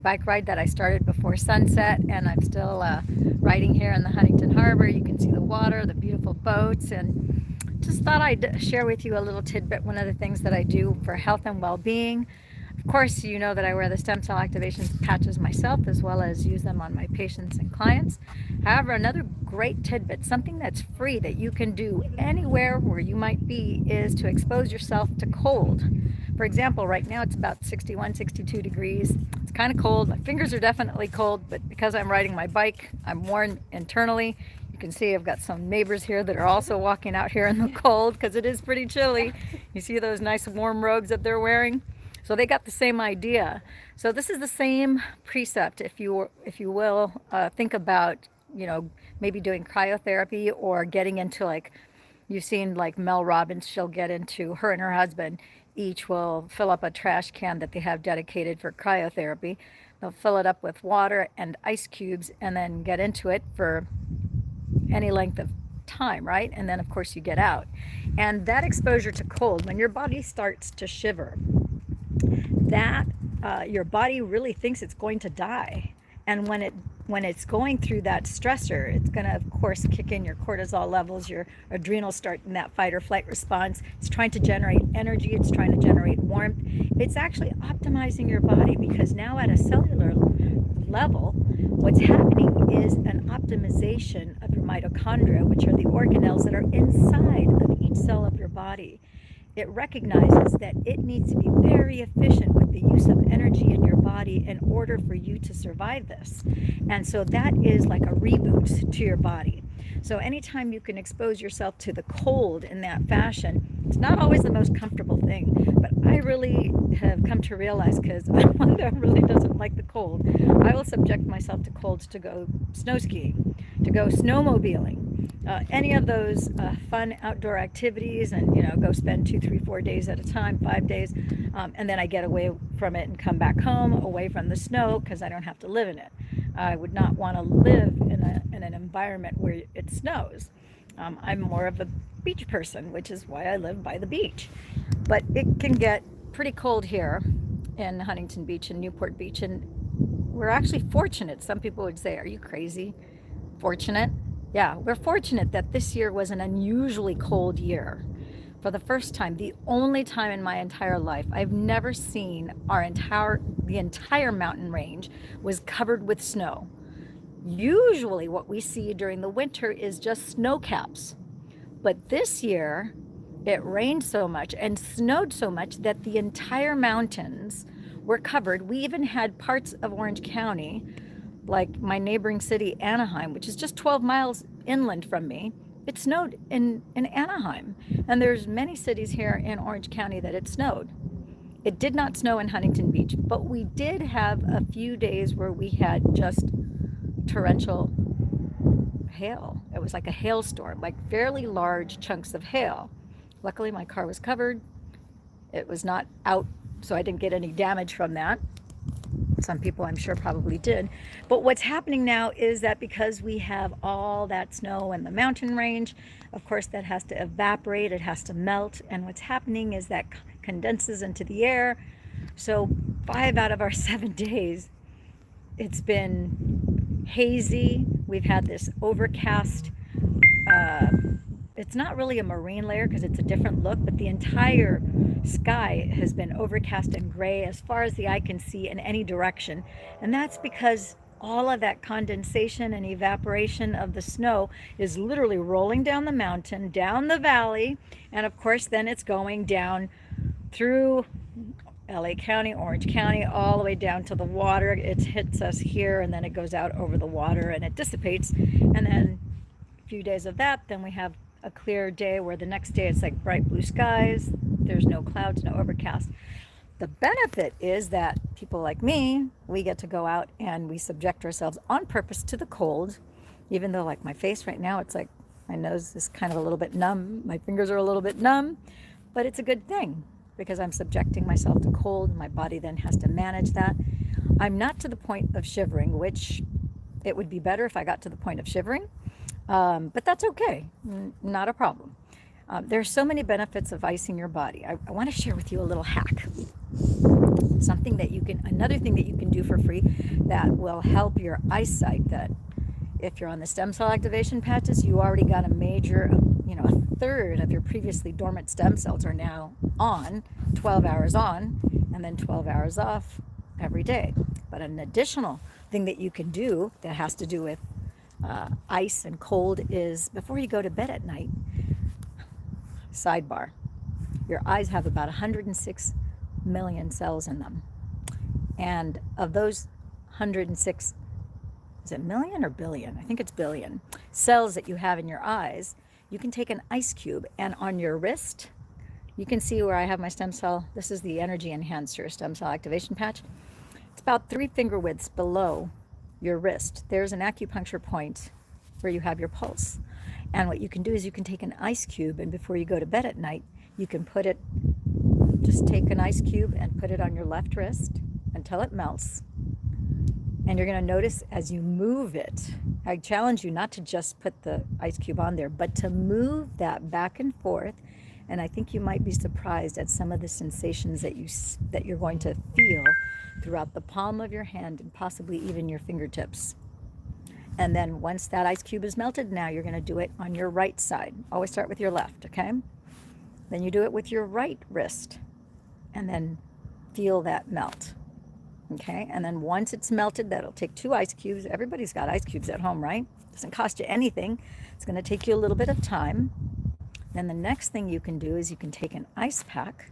bike ride that I started before sunset, and I'm still riding here in the Huntington Harbor. You can see the water, the beautiful boats, and just thought I'd share with you a little tidbit. One of the things that I do for health and well-being. Of course, you know that I wear the stem cell activation patches myself, as well as use them on my patients and clients. However, another great tidbit, something that's free that you can do anywhere where you might be, is to expose yourself to cold. For example, right now it's about 61, 62 degrees. It's kind of cold. My fingers are definitely cold, but because I'm riding my bike, I'm warm internally. You can see I've got some neighbors here that are also walking out here in the cold because it is pretty chilly. You see those nice warm robes that they're wearing? So they got the same idea. So this is the same precept, if you will, think about, maybe doing cryotherapy or getting into, like, you've seen like Mel Robbins, she'll get into, her and her husband each will fill up a trash can that they have dedicated for cryotherapy. They'll fill it up with water and ice cubes and then get into it for any length of time, right? And then of course you get out. And that exposure to cold, when your body starts to shiver, that your body really thinks it's going to die. And when it's going through that stressor, it's going to, of course, kick in your cortisol levels, your adrenals start in that fight or flight response. It's trying to generate energy, it's trying to generate warmth. It's actually optimizing your body, because now at a cellular level, what's happening is an optimization of your mitochondria, which are the organelles that are inside of each cell of your body. It recognizes that it needs to be very efficient with the use of energy in your body in order for you to survive this. And so that is like a reboot to your body. So anytime you can expose yourself to the cold in that fashion, it's not always the most comfortable thing, but I really have come to realize, because I'm one that really doesn't like the cold, I will subject myself to colds to go snow skiing, to go snowmobiling, any of those fun outdoor activities, and go spend 2, 3, 4 days at a time, 5 days, and then I get away from it and come back home away from the snow, because I don't have to live in it. I would not want to live in an environment where it snows. I'm more of a beach person, which is why I live by the beach. But it can get pretty cold here in Huntington Beach and Newport Beach, and we're actually fortunate. Some people would say, "Are you crazy?" Fortunate? Yeah, we're fortunate that this year was an unusually cold year. For the first time, the only time in my entire life, I've never seen the entire mountain range was covered with snow. Usually what we see during the winter is just snow caps. But this year, it rained so much and snowed so much that the entire mountains were covered. We even had parts of Orange County, like my neighboring city, Anaheim, which is just 12 miles inland from me. It snowed in Anaheim. And there's many cities here in Orange County that it snowed. It did not snow in Huntington Beach, but we did have a few days where we had just torrential hail. It was like a hailstorm, like fairly large chunks of hail. Luckily, my car was covered. It was not out, so I didn't get any damage from that. Some people, I'm sure, probably did. But what's happening now is that because we have all that snow in the mountain range, of course, that has to evaporate, it has to melt. And what's happening is that condenses into the air. So 5 out of our 7 days, it's been hazy. We've had this overcast, it's not really a marine layer because it's a different look, but the entire sky has been overcast and gray as far as the eye can see in any direction. And that's because all of that condensation and evaporation of the snow is literally rolling down the mountain, down the valley, and of course then it's going down through LA County, Orange County, all the way down to the water. It hits us here, and then it goes out over the water and it dissipates. And then a few days of that, then we have a clear day where the next day it's like bright blue skies. There's no clouds, no overcast. The benefit is that people like me, we get to go out and we subject ourselves on purpose to the cold, even though, like, my face right now, it's like my nose is kind of a little bit numb. My fingers are a little bit numb, but it's a good thing because I'm subjecting myself to cold. My body then has to manage that. I'm not to the point of shivering, which it would be better if I got to the point of shivering. But that's okay, not a problem. There's so many benefits of icing your body. I want to share with you a little hack. Something that you can, another thing that you can do for free that will help your eyesight, that if you're on the stem cell activation patches, you already got a major, a third of your previously dormant stem cells are now on, 12 hours on, and then 12 hours off every day. But an additional thing that you can do that has to do with ice and cold is before you go to bed at night, sidebar, your eyes have about 106 million cells in them. And of those 106, is it million or billion? I think it's billion cells that you have in your eyes. You can take an ice cube, and on your wrist, you can see where I have my stem cell. This is the energy enhancer stem cell activation patch. It's about 3 finger widths below your wrist. There's an acupuncture point where you have your pulse. And what you can do is you can take an ice cube, and before you go to bed at night, you can put it, just take an ice cube and put it on your left wrist until it melts. And you're going to notice as you move it, I challenge you not to just put the ice cube on there, but to move that back and forth. And I think you might be surprised at some of the sensations that you're going to feel throughout the palm of your hand and possibly even your fingertips. And then once that ice cube is melted, now you're going to do it on your right side. Always start with your left, okay? Then you do it with your right wrist and then feel that melt. Okay, and then once it's melted, that'll take 2 ice cubes. Everybody's got ice cubes at home, right? Doesn't cost you anything. It's going to take you a little bit of time. Then the next thing you can do is you can take an ice pack,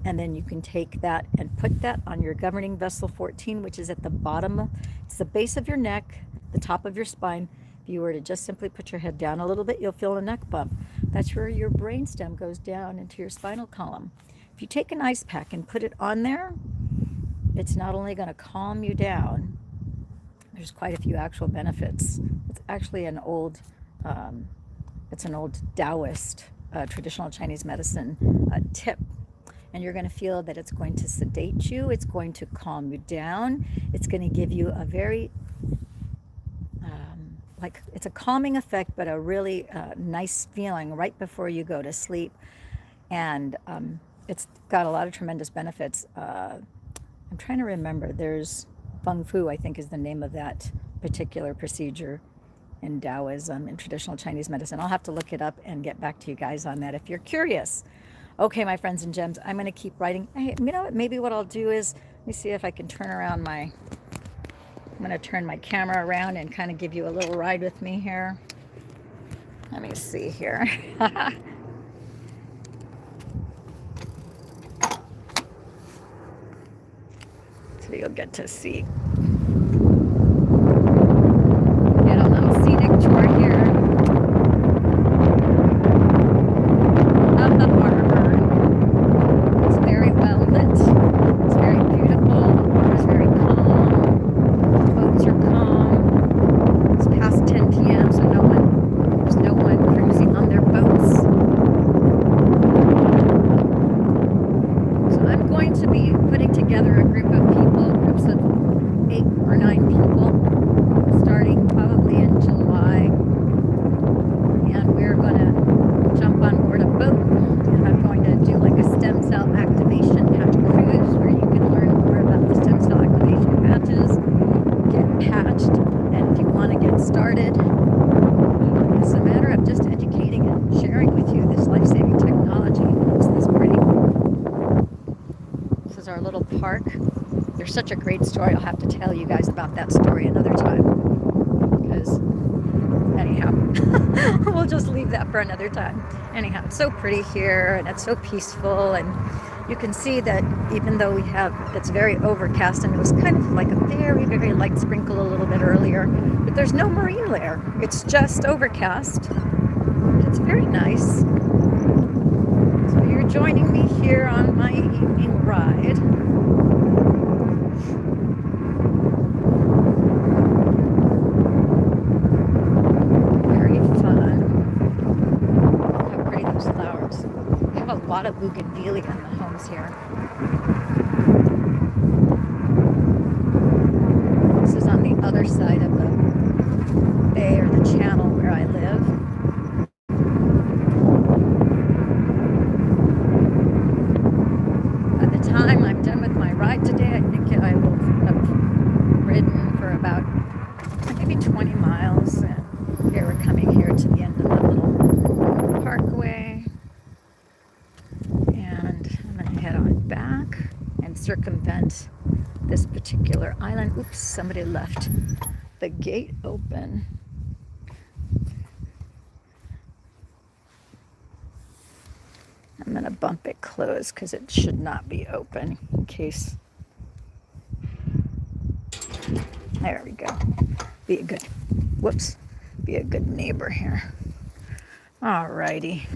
and then you can take that and put that on your governing vessel 14, which is at the bottom, it's the base of your neck, the top of your spine. If you were to just simply put your head down a little bit, you'll feel a neck bump. That's where your brainstem goes down into your spinal column. If you take an ice pack and put it on there, it's not only going to calm you down, there's quite a few actual benefits. It's actually an old Taoist, traditional Chinese medicine tip. And you're going to feel that it's going to sedate you, it's going to calm you down, it's going to give you a very, it's a calming effect, but a really nice feeling right before you go to sleep. And it's got a lot of tremendous benefits. I'm trying to remember, there's Feng Fu, I think is the name of that particular procedure in Taoism, in traditional Chinese medicine. I'll have to look it up and get back to you guys on that if you're curious. Okay, my friends and gems, I'm going to keep writing. Hey, you know what, maybe what I'll do is, let me see if I can turn around I'm going to turn my camera around and kind of give you a little ride with me here. Let me see here. So you'll get to see. Get a little scenic tour here of the harbor. It's very well lit. It's very beautiful. The water is very calm. The boats are calm. It's past 10 p.m. so there's no one cruising on their boats. So I'm going to be putting together a group of people, groups of 8 or 9 people, starting probably in July. And we're going to jump on board a boat, and I'm going to do like a stem cell activation patch cruise where you can learn more about the stem cell activation patches, get patched, and if you want to get started, it's a matter of just educating and sharing with you this life-saving technology. Isn't this pretty? This is our little park. There's such a great story. I'll have to tell you guys about that story another time. Because, anyhow, we'll just leave that for another time. Anyhow, it's so pretty here, and it's so peaceful, and you can see that even though it's very overcast, and it was kind of like a very, very light sprinkle a little bit earlier, but there's no marine layer. It's just overcast. It's very nice. So you're joining me here on my evening ride. Very fun. Look how pretty those flowers. We have a lot of bougainvillea in the homes here. This is on the other side of the bay or the channel where I live. By the time I'm done with my ride maybe 20 miles. And here we're coming here to the end of the little parkway. And I'm going to head on back and circumvent this particular island. Oops, somebody left the gate open. I'm going to bump it closed because it should not be open in case. There we go. Be a good, whoops, be a good neighbor here. All righty.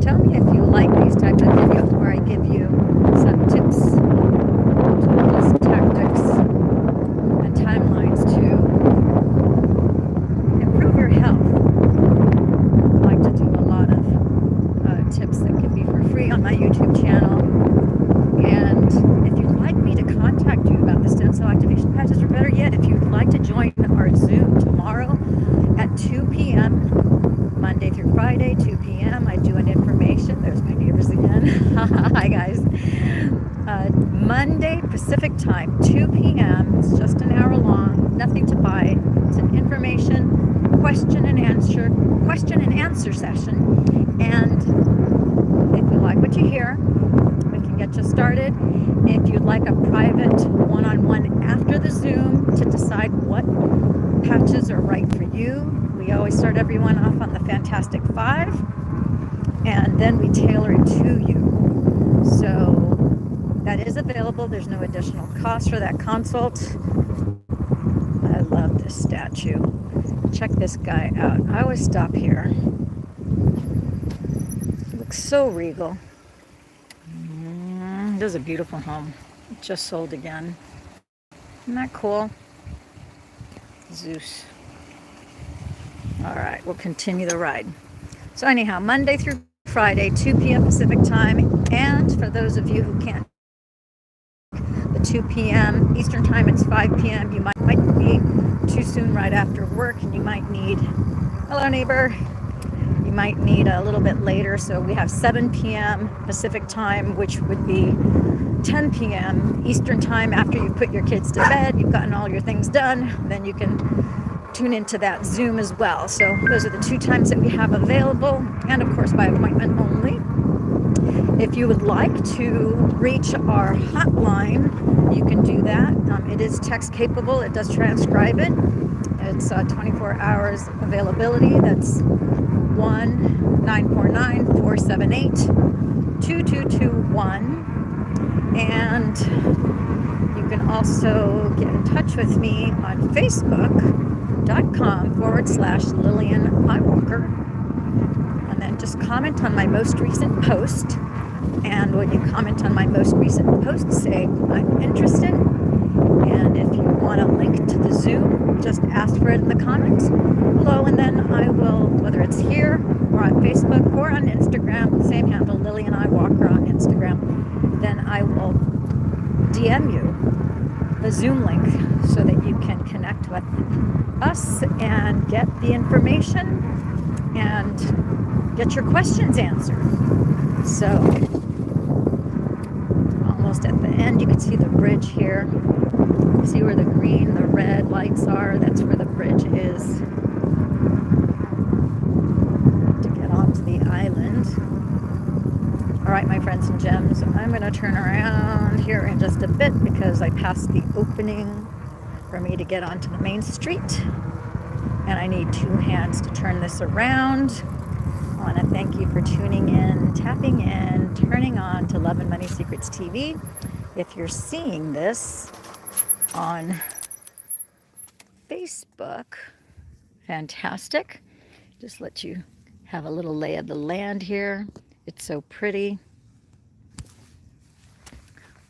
Tell me if you like these types of videos where I give you some tips, tools, tactics, and timelines to improve your health. I like to do a lot of tips that can be for free on my YouTube channel. And if you'd like me to contact you about the stem cell activation patches, or better yet, if you'd like to join our Zoom tomorrow at 2 p.m., Monday through Friday, 2 p.m., I do an information. There's my neighbors again. Hi, guys. Monday, Pacific time, 2 p.m. It's just an hour long, nothing to buy. It's an information question and answer session. And if you like what you hear, we can get you started. If you'd like a private one-on-one after the Zoom to decide what patches are right for you, we always start everyone off on the Fantastic Five, and then we tailor it to you. So that is available. There's no additional cost for that consult. I love this statue. Check this guy out. I always stop here. It looks so regal. This is a beautiful home. It just sold again. Isn't that cool? Zeus. All right, we'll continue the ride. So anyhow, Monday through Friday, 2 p.m. Pacific time. And for those of you who can't, the 2 p.m. Eastern time, it's 5 p.m. You might be too soon right after work, and you might need, hello neighbor, you might need a little bit later. So we have 7 p.m. Pacific time, which would be 10 p.m. Eastern time after you put your kids to bed, you've gotten all your things done, then you can tune into that Zoom as well. So those are the two times that we have available, and of course by appointment only. If you would like to reach our hotline, you can do that. It is text capable. It does transcribe it. It's 24 hours availability. That's 1-949-478-2221. And you can also get in touch with me on Facebook.com/Lillian Iwalker, and then just comment on my most recent post. And when you comment on my most recent post, say I'm interested. And if you want a link to the Zoom, just ask for it in the comments below, and then I will, whether it's here or on Facebook or on Instagram, same handle, Lillian Iwalker on Instagram, then I will DM you the Zoom link so that you can connect with us and get the information and get your questions answered. So almost at the end, you can see the bridge here. See where the green, the red lights are? That's where the bridge is to get onto the island. All right, my friends and gems, I'm going to turn around here in just a bit because I passed the opening for me to get onto the main street, and I need two hands to turn this around. I want to thank you for tuning in, tapping in, turning on to Love and Money Secrets TV. If you're seeing this on Facebook, fantastic. Just let you have a little lay of the land here. It's so pretty.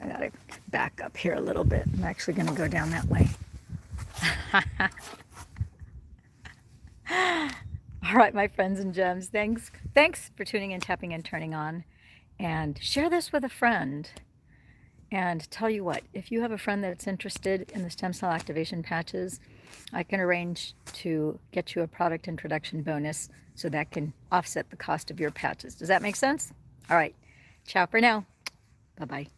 I gotta back up here a little bit. I'm actually gonna go down that way. All right, my friends and gems, thanks for tuning in, tapping in, turning on, and share this with a friend. And tell you what, if you have a friend that's interested in the stem cell activation patches, I can arrange to get you a product introduction bonus so that can offset the cost of your patches. Does that make sense? All right, ciao for now. Bye-bye.